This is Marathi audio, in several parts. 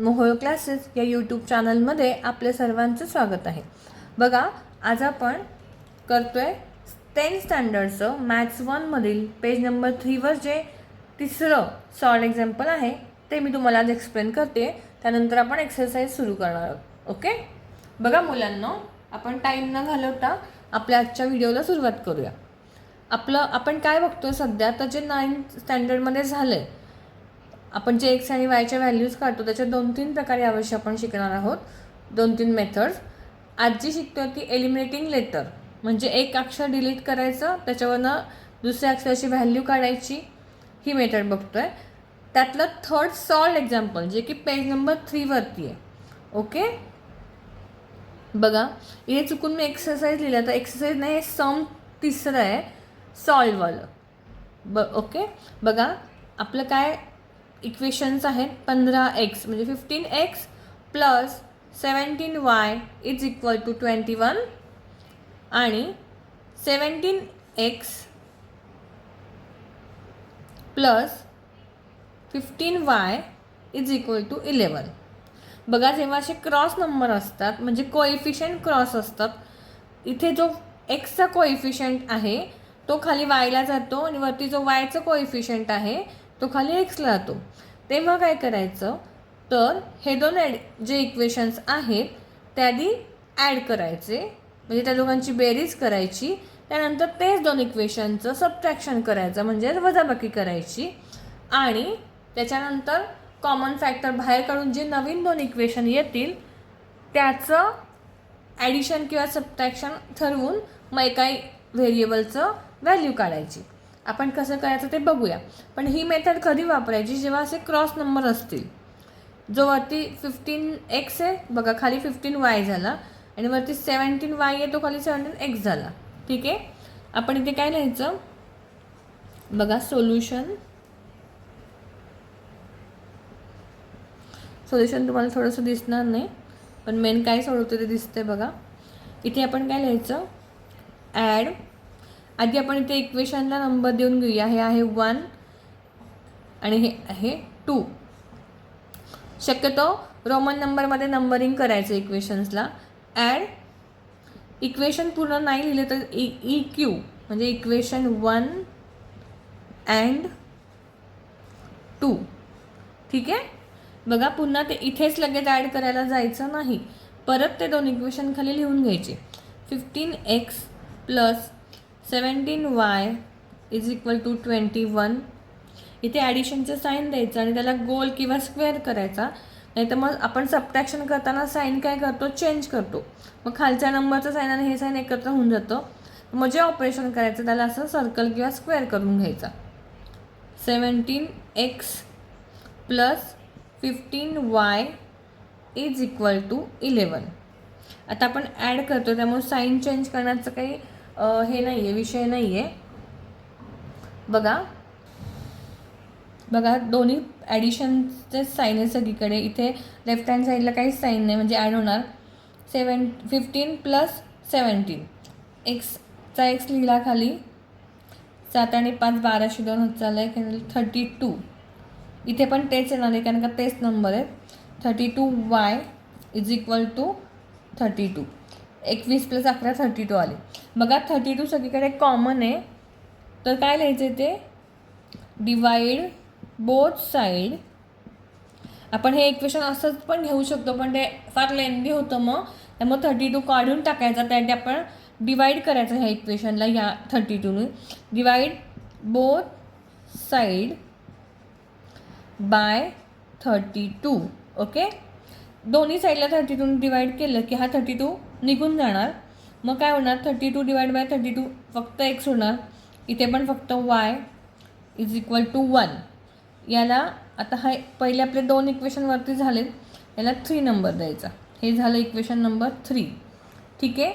मोहोळ क्लासेस या यूट्यूब चॅनलमध्ये आपल्या सर्वांचं स्वागत आहे. बघा, आज आपण करतोय 10th स्टँडर्डचं मॅथ्स 1मधील पेज नंबर 3वर जे तिसरं सॉल्व एक्झाम्पल आहे ते मी तुम्हाला आज एक्सप्लेन करते. त्यानंतर आपण एक्सरसाइज सुरू करणार आहोत. ओके, बघा मुलांनो, आपण टाईम न घालवता आपल्या आजच्या व्हिडिओला सुरुवात करूया. आपण काय बघतोय सध्या, तर जे 9th स्टँडर्डमध्ये झालं आहे, आपण जे एक्स आणि वायच्या व्हॅल्यूज काढतो त्याच्या 2-3 प्रकार यावर्षी आपण शिकणार आहोत. 2-3 मेथड्स. आज जी शिकतोय ती एलिमिनेटिंग लेटर, म्हणजे एक अक्षर डिलीट करायचं, त्याच्यावरनं दुसऱ्या अक्षराची व्हॅल्यू काढायची, ही मेथड बघतोय. त्यातलं थर्ड सॉल्व एक्झाम्पल जे की पेज नंबर 3वरती आहे. ओके, बघा इथे चुकून मी एक्सरसाइज लिहिलं, तर एक्सरसाइज नाही, हे सम तिसरं आहे सॉल्ववालं. ओके, बघा आपलं काय इक्वेशन्स आहेत. 15x म्हणजे 15x plus 17y is equal to 21 आणि 17x plus 15y is equal to 11. बघा, जेव्हा असे क्रॉस नंबर असतात म्हणजे कोएफिशियंट क्रॉस असतात, इथे जो एक्सचा कोएफिशियंट आहे तो खाली वायला जातो आणि वरती जो वायचा कोएफिशियंट आहे तो खाली एक्सला जातो. तेव्हा काय करायचं, तर हे दोन जे इक्वेशन्स आहेत त्याआधी ॲड करायचे, म्हणजे त्या दोघांची बेरीज करायची. त्यानंतर तेच दोन इक्वेशनचं सबट्रॅक्शन करायचं, म्हणजे वजाबाकी करायची. आणि त्याच्यानंतर कॉमन फॅक्टर बाहेर काढून जे नवीन दोन इक्वेशन येतील त्याचं ॲडिशन किंवा सबट्रॅक्शन ठरवून मग एका व्हेरिएबलचं व्हॅल्यू काढायची. आपण कसं करायचं ते बघूया. पण ही मेथड कधी वापरायची, जेव्हा असे क्रॉस नंबर असतील. जो वरती 15x आहे, बघा खाली 15y झाला, आणि वरती 17y आहे, तो खाली 17x झाला. ठीक आहे, आपण इथे काय लिहायचं, बघा सोल्युशन तुम्हाला थोडंसं दिसणार नाही, पण मेन काय सोडवतो ते दिसतंय. बघा इथे आपण काय लिहायचं, ॲड. आधी आपण इथे इक्वेशनला नंबर देऊन घेऊया. हे आहे 1 आणि हे आहे 2. शक्यतो रोमन नंबरमध्ये नंबरिंग करायचं इक्वेशन्सला. ॲड इक्वेशन पूर्ण नाही लिहिले तर EQ म्हणजे इक्वेशन 1 अँड 2. ठीक आहे, बघा पुन्हा ते इथेच लगेच ॲड करायला जायचं नाही, परत ते दोन इक्वेशन खाली लिहून घ्यायचे. 15x plus 17y is equal to 21. इथे ॲडिशनचं साईन द्यायचं आणि त्याला गोल किंवा स्क्वेअर करायचा. नाही तर मग आपण सबट्रॅक्शन करताना साईन काय करतो, चेंज करतो. मग खालच्या नंबरचं साईन आणि हे साईन एकत्र होऊन जातं. मग जे ऑपरेशन करायचं त्याला असं सर्कल किंवा स्क्वेअर करून घ्यायचा. 17x plus 15y is equal to 11. आता आपण ॲड करतो त्यामुळे साईन चेंज करण्याचं काही हे नाही आहे, विषय नाही आहे. बघा दोन्ही ॲडिशनचे साईन आहे सगळीकडे. इथे लेफ्ट हँड साईडला काहीच साईन नाही, म्हणजे ॲड होणार 15 प्लस 17. एक्सचा एक्स लिहिला खाली, 7 आणि 5 12शी 2 होत चाललं आहे, 32. इथे पण तेच येणार आहे कारण का तेच नंबर आहेत. 32y is equal to 32. 21 plus 11 32 आले. बघा 32 सगळीकडे कॉमन आहे, तर काय लिहायचं ते, डिवाइड बोथ साईड. आपण हे इक्वेशन असंच पण घेऊ शकतो, पण ते फार लेंदी होतं, मग त्यामुळे 32 काढून टाकायचा. त्यासाठी आपण डिवाइड करायचं ह्या इक्वेशनला, ह्या 32ने. Divide both side by 32. Okay, दोन्ही साईडला 32 डिवाइड केलं की हा 32 निघून जाणार. मग काय होणार, 32 डिवाइड बाय 32 फक्त x होणार. इथे पण फक्त y इज इक्वल टू 1. याला आता हा पहिले आपले दोन इक्वेशन वरती झाले, याला 3 नंबर द्यायचा. हे झालं इक्वेशन नंबर 3. ठीक आहे,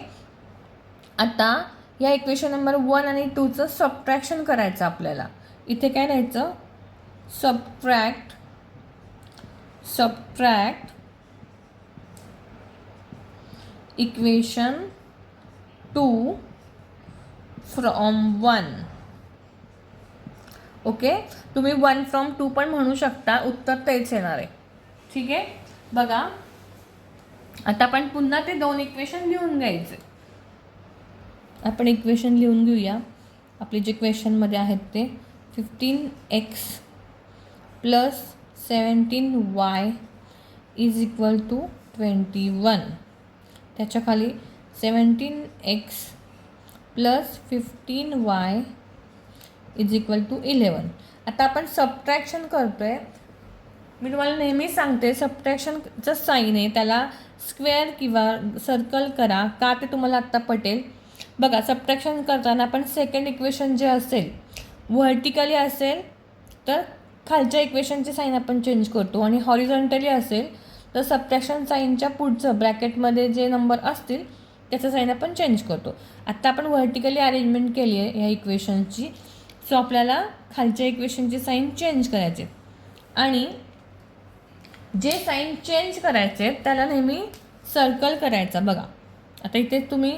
आता या इक्वेशन नंबर 1 आणि 2चं सबट्रॅक्शन करायचं आपल्याला. इथे काय द्यायचं, सबट्रॅक्ट इक्वेशन 2 फ्रॉम 1. ओके, तुम्ही 1 फ्रॉम 2 पण म्हणू शकता, उत्तर तेच येणार आहे. ठीक आहे, बघा आता आपण पुन्हा ते दोन इक्वेशन लिहून घ्यायचे. आपण इक्वेशन लिहून घेऊया. आपले जे क्वेश्चनमध्ये आहेत ते 15x plus 17y is equal to 21. त्याच्या खाली 17x plus 15y is equal to 11. आता आपण सबट्रॅक्शन करतो आहे. मी तुम्हाला नेहमी सांगते सबट्रॅक्शनचं साईन आहे त्याला स्क्वेअर किंवा सर्कल करा, का ते तुम्हाला आत्ता पटेल. बघा सबट्रॅक्शन करताना आपण सेकंड इक्वेशन जे असेल व्हर्टिकली असेल तर खालच्या इक्वेशनचे साईन आपण चेंज करतो, आणि हॉरिझॉन्टली असेल तर सबट्रॅक्शन साईनच्या पुढचं ब्रॅकेटमध्ये जे नंबर असतील त्याचं साईन आपण चेंज करतो. आत्ता आपण व्हर्टिकली अरेंजमेंट केली आहे ह्या इक्वेशनची, सो आपल्याला खालच्या इक्वेशनचे साईन चेंज करायचे, आणि जे साईन चेंज करायचे त्याला नेहमी सर्कल करायचा. बघा आता इथे तुम्ही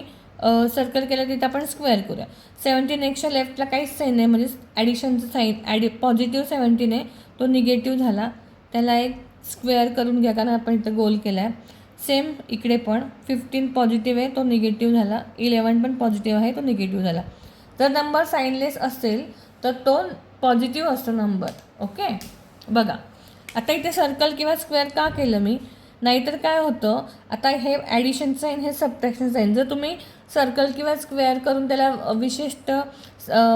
सर्कल केलं तिथे आपण स्क्वेअर करूया. 17xच्या लेफ्टला काहीच साईन नाही, म्हणजे ॲडिशनचं साईन पॉझिटिव्ह 17 आहे तो निगेटिव्ह झाला, त्याला एक स्क्वेअर करून घ्या कारण आपण इथं गोल केला आहे. सेम इकडे पण 15 पॉझिटिव्ह आहे तो निगेटिव्ह झाला, 11 पण पॉझिटिव्ह आहे तो निगेटिव्ह झाला. जर नंबर साईनलेस असेल तर तो पॉझिटिव्ह असतो नंबर. ओके बघा आता इथे सर्कल किंवा स्क्वेअर का केलं मी, नाहीतर काय होतं आता हे ॲडिशन साईन हे सबट्रॅक्शन साईन जर तुम्ही सर्कल किंवा स्क्वेअर करून त्याला विशिष्ट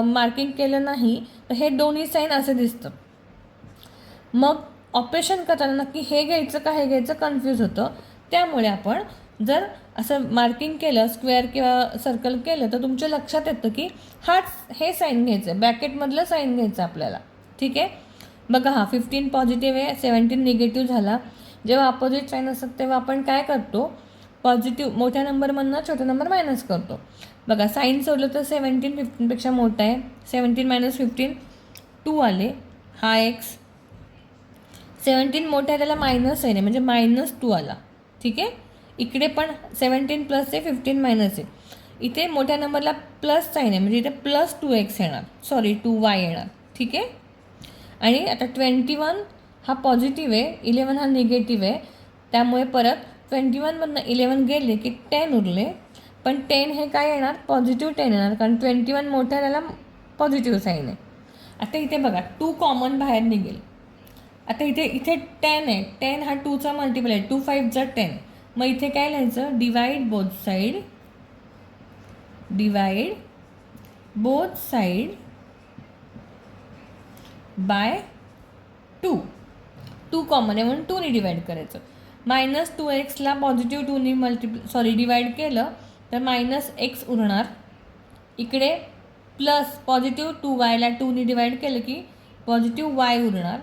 मार्किंग केलं नाही तर हे दोन्ही साईन असे दिसतं. मग ऑपरेशन करताना नक्की हे घ्यायचं का हे घ्यायचं कन्फ्यूज होतं. त्यामुळे आपण जर असं मार्किंग केलं स्क्वेअर किंवा सर्कल केलं तर तुमच्या लक्षात येतं की हे साईन घ्यायचं आहे, ब्रॅकेटमधलं साईन घ्यायचं आपल्याला. ठीक आहे बघा हा 15 पॉझिटिव्ह आहे 17 निगेटिव्ह झाला. जेव्हा अपोजिट साईन असतात तेव्हा आपण काय करतो, पॉझिटिव्ह मोठ्या नंबरमधनं छोटा नंबर मायनस करतो. बघा साईन सोडलं तर 17 15पेक्षा मोठा आहे, 17 - 15 2 आले, हा एक्स 17 मोठा आहे त्याला मायनस आहे म्हणजे -2 आला. ठीक आहे इकडे पण 17 प्लस आहे 15 मायनस आहे, इथे मोठ्या नंबरला प्लस साईन आहे म्हणजे इथे +2x येणार, सॉरी 2y येणार. ठीक आहे आणि आता 21 हा पॉझिटिव्ह आहे 11 हा निगेटिव्ह आहे, त्यामुळे परत 21मधनं 11 गेले की 10 उरले, पण 10 हे काय येणार पॉझिटिव्ह 10 येणार कारण 21 मोठ्या त्याला पॉझिटिव्ह साईन आहे. आता इथे बघा 2 कॉमन बाहेर निघेल. आता इथे 10 आहे, 10 हा 2चा मल्टिपल आहे, 2 5 जा 10. मग इथे काय लिहायचं, divide both side bye 2. 2 common आहे म्हणून 2ने डिवाइड करायचं. -2xला पॉझिटिव्ह 2ने डिवाइड केलं तर -x उरणार. इकडे प्लस पॉझिटिव्ह 2yला 2ने डिवाइड केलं की पॉझिटिव्ह y उरणार,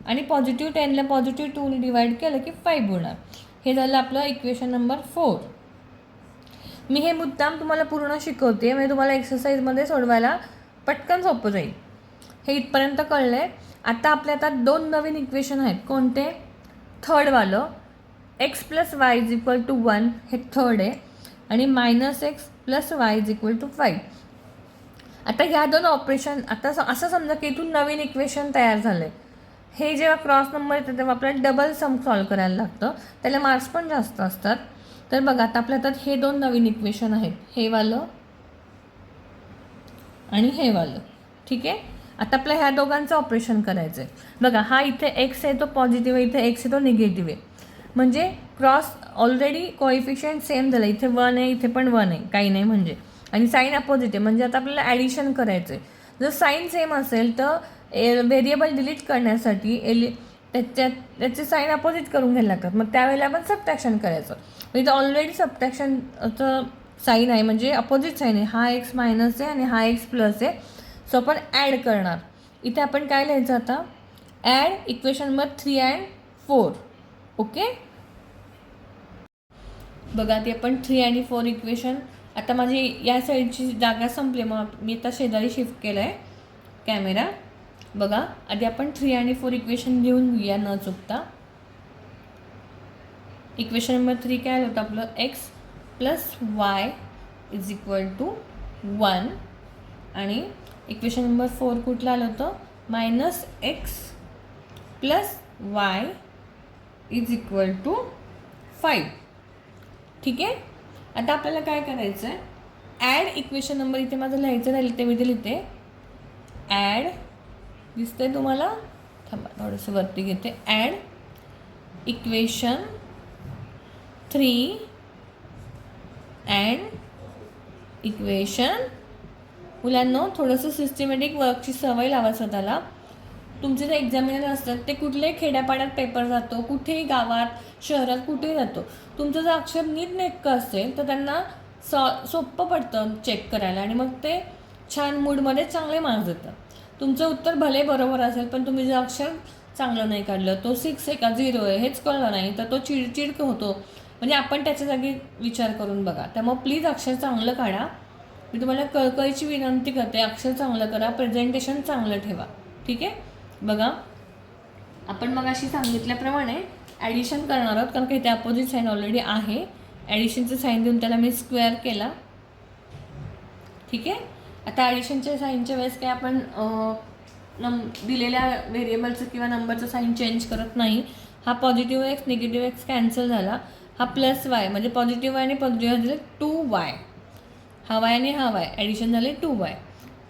आणि पॉझिटिव्ह 10ला पॉझिटिव्ह 2ने डिवाइड केलं की 5 उरणार. हे झालं आपलं इक्वेशन नंबर 4. मी हे मुद्दाम तुम्हाला पूर्ण शिकवते म्हणजे तुम्हाला एक्सरसाइजमध्ये सोडवायला पटकन सोपं जाईल. हे इथपर्यंत कळलं आहे. आता आपल्या आता 2 नवीन इक्वेशन आहेत. कोणते, थर्डवालं x + y = 1 हे थर्ड आहे, आणि -x + y = 5. आता ह्या 2 ऑपरेशन आता असं समजा की इथून नवीन इक्वेशन तयार झालं आहे. हे जेव्हा क्रॉस नंबर येतं तेव्हा आपल्याला डबल सम सॉल्व करायला लागतं, त्याला मार्क्स पण जास्त असतात. तर बघा आता आपल्या हातात हे 2 नवीन इक्वेशन आहेत, हे वालं आणि हे वालं. ठीक आहे आता आपल्या ह्या दोघांचं ऑपरेशन करायचं आहे. बघा हा इथे x आहे तो पॉझिटिव्ह आहे, इथे x आहे तो निगेटिव्ह आहे, म्हणजे क्रॉस ऑलरेडी कोएफिशियंट सेम झालं. इथे 1 आहे इथे पण 1 आहे, काही नाही म्हणजे, आणि साईन अपोजिट आहे म्हणजे आता आपल्याला ॲडिशन करायचं आहे. जर साईन सेम असेल तर व्हेरिएबल डिलीट करण्यासाठी त्याचे साईन अपोजिट करून घ्यायला लागतात, मग त्यावेळेला आपण सबट्रॅक्शन करायचं. इथं ऑलरेडी सबट्रॅक्शनचं साईन आहे म्हणजे अपोजिट साईन आहे, हा x मायनस आहे आणि हा x प्लस आहे, सो आपण ॲड करणार. इथे आपण काय लिहायचं आता, add equation number 3 and 4. Okay बघा ते आपण 3 आणि 4 इक्वेशन. आता माझी या साईडची जागा संपली मग मी आता शेजारी शिफ्ट केलं आहे कॅमेरा. बघा आधी आपण 3 आणि 4 इक्वेशन लिहून घेऊया न चुकता. इक्वेशन नंबर 3 काय होतं आपलं, x + y = 1, आणि इक्वेशन नंबर 4 कुठलं आलं होतं, -x + y is equal to 5. ठीक आहे. आता आपल्याला काय करायचं आहे, ॲड इक्वेशन नंबर इथे माझं लिहायचं राहिलं ते मी इथे लिहिते. ॲड दिसतंय तुम्हाला, थांबा थोडंसं वरती घेते. Add equation 3 and equation. मुलांनो थोडंसं सिस्टमॅटिक वर्कची सवय लावा स्वतःला. तुमचे जे एक्झामिनर असतात ते कुठल्याही खेड्यापाड्यात पेपर जातो, कुठेही गावात शहरात कुठेही जातो. तुमचं जर अक्षर नीटनेटकं असेल तर त्यांना सोपं पडतं चेक करायला आणि मग ते छान मूडमध्ये चांगले मार्क्स देतात. तुमचं उत्तर भले बरोबर असेल पण तुम्ही जर अक्षर चांगलं नाही काढलं, तो 6 आहे का 0 आहे हेच कळलं नाही तर तो चिडचिड होतो. म्हणजे आपण त्याच्या जागी विचार करून बघा. त्यामुळे प्लीज अक्षर चांगलं काढा. मी तुम्हाला कळकळीची विनंती करते, अक्षर चांगलं करा, प्रेझेंटेशन चांगलं ठेवा. ठीक आहे. बघा आपण मग अशी सांगितल्याप्रमाणे ॲडिशन करणार आहोत, कारण की इथे अपोजिट साईन ऑलरेडी आहे. ॲडिशनचं साईन देऊन त्याला मी स्क्वेअर केला. ठीक आहे. आता ॲडिशनच्या साईनच्या वेळेस काय आपण दिलेल्या व्हेरिएबलचं किंवा नंबरचं साईन चेंज करत नाही. हा positive x negative x cancel झाला. हा प्लस वाय म्हणजे पॉझिटिव्ह वाय आणि पॉझिटिव्ह झाले 2y. हा वाय आणि हा वाय ॲडिशन झाले 2y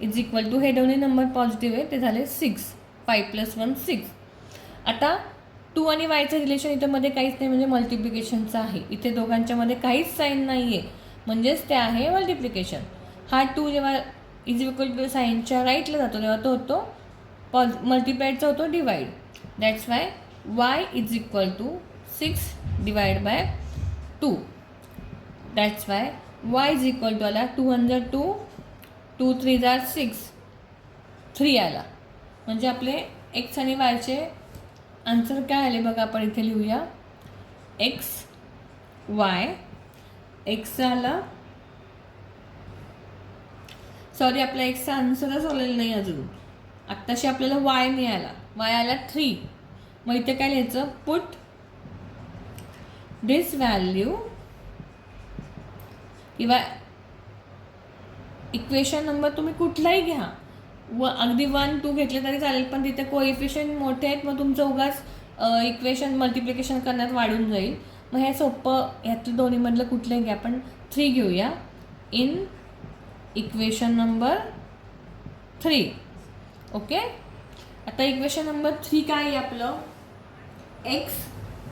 इज इक्वल टू हे दोन्ही नंबर पॉझिटिव्ह आहे ते झाले 6. 5 + 1 6. आता 2 आणि वायचं रिलेशन इथं मध्ये काहीच नाही म्हणजे मल्टिप्लिकेशनचं आहे. इथे दोघांच्यामध्ये काहीच साईन नाही आहे म्हणजेच ते आहे मल्टिप्लिकेशन. हा 2 जेव्हा इज इक्वल टू साईनच्या राईटला जातो तेव्हा तो होतो मल्टिप्लाइडचा होतो divide. That's why y is equal to 6 / 2. That's why y is equal to आला 2 × 2 2 3 = 6 3 आला. म्हणजे आपले एक्स आणि वायचे आन्सर काय आले बघा. आपण इथे लिहूया एक्स वाय. एक्स आला, सॉरी आपला एक्सचा आन्सरच आलेला नाही अजून. आत्ताशी आपल्याला वाय मिळाला. वाय आला 3. मग इथे काय लिहायचं, पुट दिस व्हॅल्यू किंवा इक्वेशन नंबर तुम्ही कुठलाही घ्या, अगदी 1 2 घेतले तरी चालेल पण तिथे कोएफिशियंट मोठे आहेत मग तुमचं उगाच इक्वेशन मल्टिप्लिकेशन करण्यात वाढून जाईल. मग हे सोपं ह्यातलं दोन्हीमधलं कुठलंही घ्या. आपण 3 घेऊया इन इक्वेशन नंबर 3. ओके. आता इक्वेशन नंबर 3 काय आहे आपलं, एक्स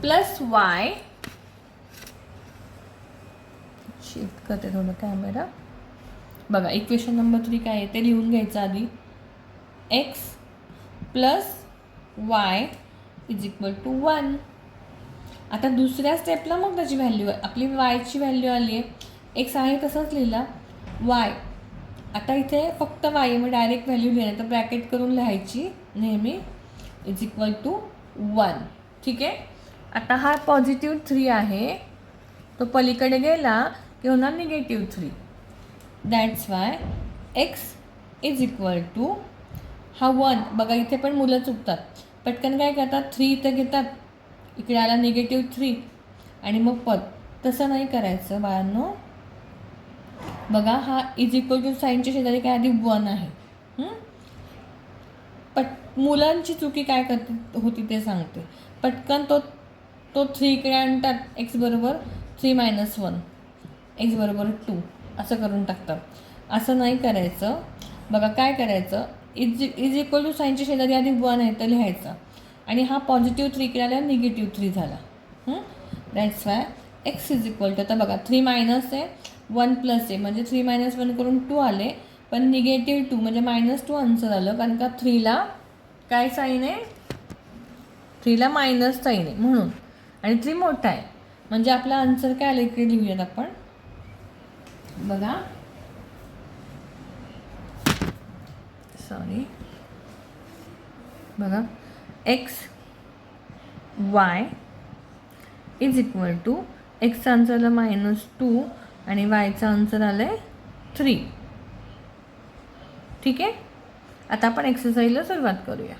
प्लस वाय. शिफ्ट करते थोडं कॅमेरा. बघा इक्वेशन नंबर 3 काय आहे ते लिहून घ्यायचं आधी. X plus Y is equal to 1. आता दुसऱ्या स्टेपला मग त्याची व्हॅल्यू आपली वायची व्हॅल्यू आली आहे. एक्स आहे तसंच लिहिला. वाय आता इथे फक्त वाय मग डायरेक्ट व्हॅल्यू लिहिणार तर ब्रॅकेट करून लिहायची नेहमी इज इक्वल टू 1. ठीक आहे. आता हा पॉझिटिव्ह 3 आहे तो पलीकडे गेला की होणार negative 3. That's why x is equal to हा 1. बघा इथे पण मुलं चुकतात, पटकन काय करतात 3 इथं घेतात, इकडे आला निगेटिव्ह 3 आणि मग तसं नाही करायचं बाळांनो. बघा हा इज इक्वल टू साईनच्या शेजारी काय आधी 1 आहे. मुलांची चुकी काय करते होती ते सांगते. पटकन तो 3 इकडे आणतात, एक्स बरोबर 3 - 1 एक्स बरोबर 2 असं करून टाकतात. असं नाही करायचं. बघा काय करायचं, इज इक्वल टू साईनच्या शेजारी आधी 1 आहे तर लिहायचं आणि हा पॉझिटिव्ह 3 इकडे आला निगेटिव्ह 3 झाला. That's why x is equal to, आता बघा 3 मायनस आहे 1 प्लस आहे म्हणजे 3 - 1 करून 2 आले पण निगेटिव्ह 2 म्हणजे -2 आन्सर आलं कारण का 3ला काय साईन आहे, 3ला मायनस साईन आहे म्हणून आणि 3 मोठा आहे म्हणजे आपला आन्सर काय आलं इकडे लिहूयात आपण. बघा सॉरी बघा x y is equal to एक्सचा आन्सर आला -2 आणि वायचा आन्सर आला आहे 3. ठीक आहे. आता आपण एक्सरसाइजला सुरुवात करूया.